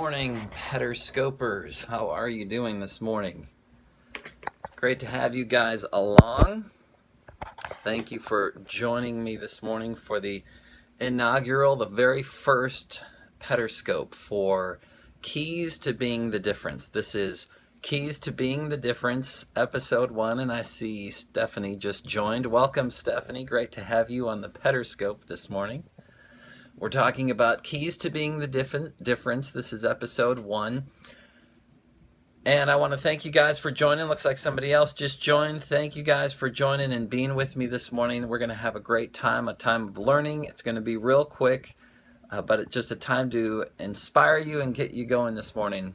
morning, Pederscopers. How are you doing this morning? It's great to have you guys along. Thank you for joining me this morning for the very first Pederscope for Keys to Being the Difference. This is Keys to Being the Difference, episode 1, and I see Stephanie just joined. Welcome, Stephanie. Great to have you on the Pederscope this morning. We're talking about keys to being the difference. This is episode 1. And I want to thank you guys for joining. Looks like somebody else just joined. Thank you guys for joining and being with me this morning. We're going to have a great time, a time of learning. It's going to be real quick, but it's just a time to inspire you and get you going this morning.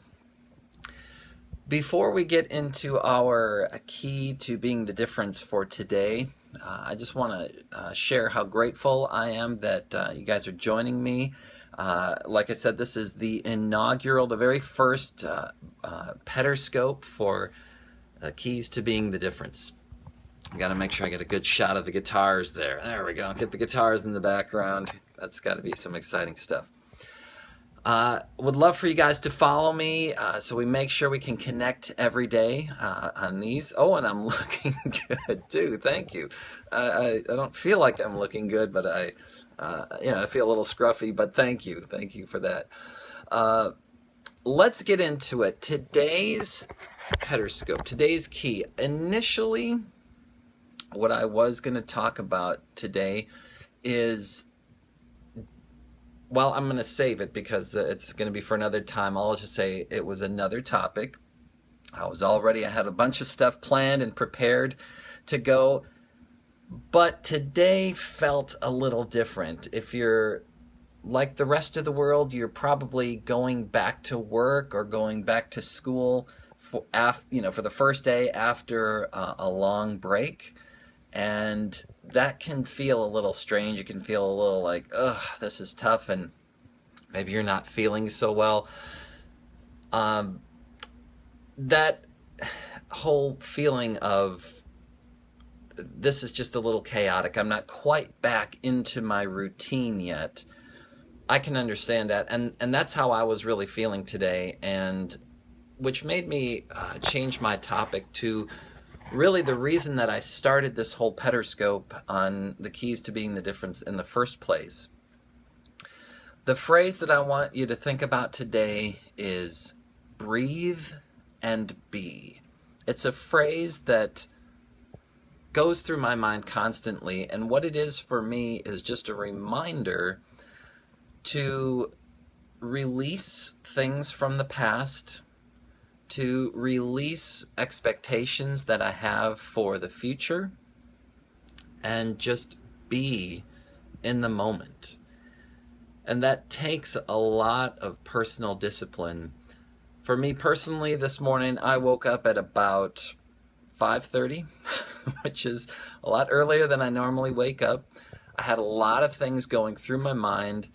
Before we get into our key to being the difference for today, I just want to share how grateful I am that you guys are joining me. Like I said, this is the very first Pederscope for Keys to Being the Difference. I got to make sure I get a good shot of the guitars there. There we go. Get the guitars in the background. That's got to be some exciting stuff. Would love for you guys to follow me so we make sure we can connect every day on these. Oh, and I'm looking good too. Thank you. I don't feel like I'm looking good, but I feel a little scruffy, but thank you. Thank you for that. Let's get into it. Today's Pederscope, today's key. Initially, what I was going to talk about today is, well, I'm going to save it because it's going to be for another time. I'll just say it was another topic. I had a bunch of stuff planned and prepared to go, but today felt a little different. If you're like the rest of the world, you're probably going back to work or going back to school for the first day after a long break. And that can feel a little strange. You can feel a little like, ugh, this is tough, and maybe you're not feeling so well. That whole feeling of this is just a little chaotic. I'm not quite back into my routine yet. I can understand that, and that's how I was really feeling today, and which made me change my topic to really the reason that I started this whole Pederscope on the keys to being the difference in the first place. The phrase that I want you to think about today is breathe and be. It's a phrase that goes through my mind constantly, and what it is for me is just a reminder to release things from the past, to release expectations that I have for the future, and just be in the moment. And that takes a lot of personal discipline. For me personally, this morning I woke up at about 5:30, which is a lot earlier than I normally wake up. I had a lot of things going through my mind.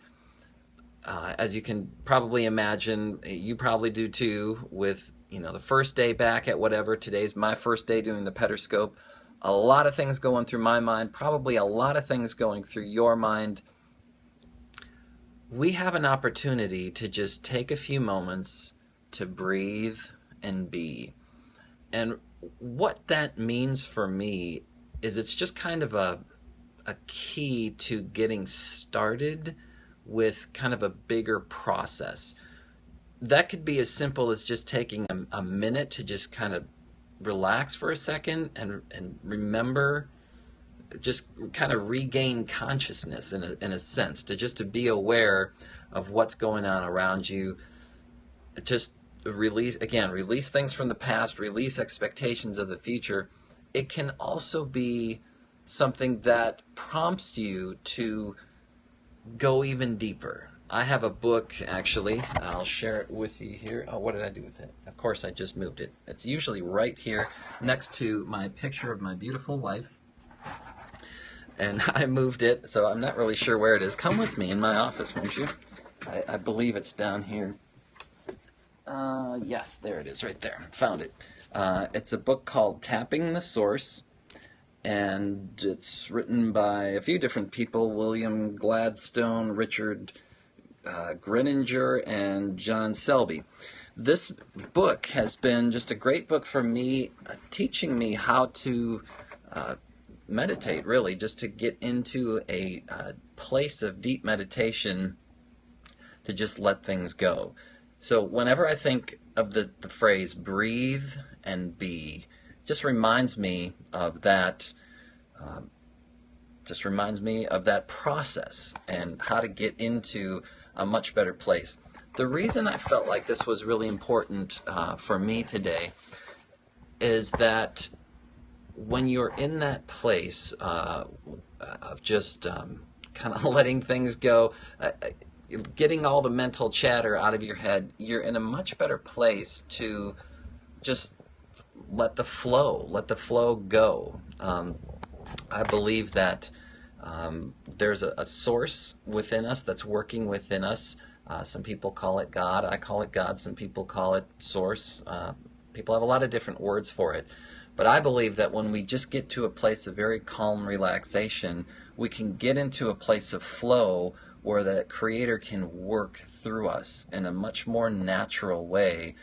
As you can probably imagine, you probably do too, with the first day back at whatever. Today's my first day doing the Pederscope. A lot of things going through my mind, probably a lot of things going through your mind. We have an opportunity to just take a few moments to breathe and be. And what that means for me is it's just kind of a key to getting started with kind of a bigger process. That could be as simple as just taking a minute to just kind of relax for a second and remember, just kind of regain consciousness in a sense, to be aware of what's going on around you. Just release things from the past, release expectations of the future. It can also be something that prompts you to go even deeper. I have a book, actually. I'll share it with you here. Oh, what did I do with it? Of course, I just moved it. It's usually right here next to my picture of my beautiful wife. And I moved it, so I'm not really sure where it is. Come with me in my office, won't you? I believe it's down here. Yes, there it is, right there. Found it. It's a book called Tapping the Source, and it's written by a few different people: William Gladstone, Richard Grinninger and John Selby. This book has been just a great book for me, teaching me how to meditate, really, just to get into a place of deep meditation, to just let things go. So whenever I think of the phrase breathe and be, just reminds me of that process and how to get into a much better place. The reason I felt like this was really important for me today is that when you're in that place of just kind of letting things go, getting all the mental chatter out of your head, you're in a much better place to just let the flow go. I believe that there's a source within us that's working within us. Some people call it God. I call it God. Some people call it source. People have a lot of different words for it. But I believe that when we just get to a place of very calm relaxation, we can get into a place of flow where the Creator can work through us in a much more natural way.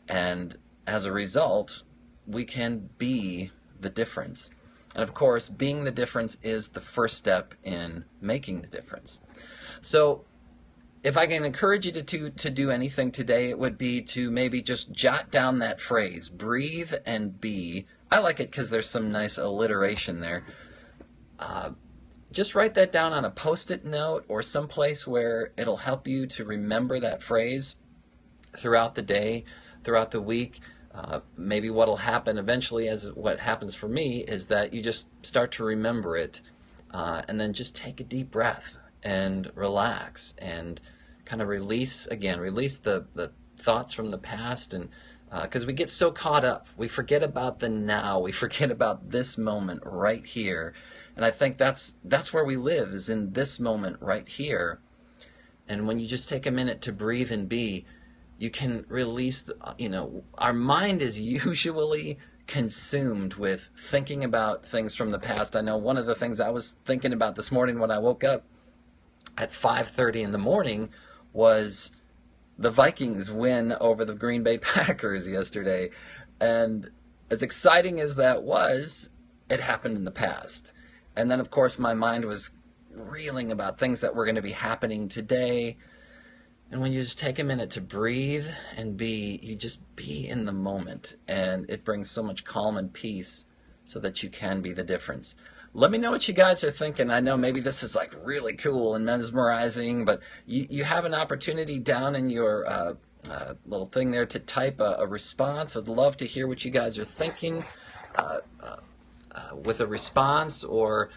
And as a result, we can be the difference. And of course, being the difference is the first step in making the difference. So if I can encourage you to do anything today, it would be to maybe just jot down that phrase, breathe and be. I like it because there's some nice alliteration there. Just write that down on a Post-it note or someplace where it'll help you to remember that phrase throughout the day, throughout the week. Maybe what will happen eventually, as what happens for me, is that you just start to remember it, and then just take a deep breath and relax and kind of release the thoughts from the past, and because we get so caught up, we forget about the now, we forget about this moment right here, and I think that's where we live, is in this moment right here. And when you just take a minute to breathe and be, you can release our mind is usually consumed with thinking about things from the past. I know one of the things I was thinking about this morning when I woke up at 5:30 in the morning was the Vikings win over the Green Bay Packers yesterday. And as exciting as that was, it happened in the past. And then, of course, my mind was reeling about things that were going to be happening today. And when you just take a minute to breathe and be, you just be in the moment. And it brings so much calm and peace so that you can be the difference. Let me know what you guys are thinking. I know maybe this is like really cool and mesmerizing, but you have an opportunity down in your little thing there to type a response. I'd love to hear what you guys are thinking with a response, or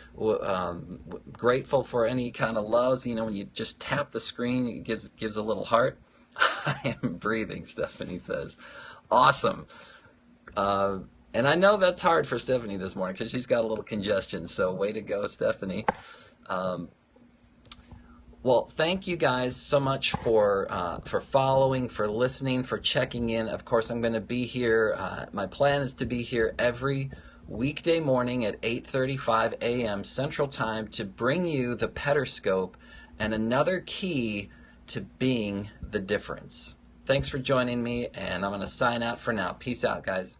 grateful for any kind of loves. You know, when you just tap the screen, it gives a little heart. I am breathing, Stephanie says. Awesome. And I know that's hard for Stephanie this morning because she's got a little congestion, so way to go, Stephanie. Well, thank you guys so much for following, for listening, for checking in. Of course, I'm going to be here. My plan is to be here every weekday morning at 8:35 a.m. Central Time to bring you the Pederscope and another key to being the difference. Thanks for joining me, and I'm going to sign out for now. Peace out, guys.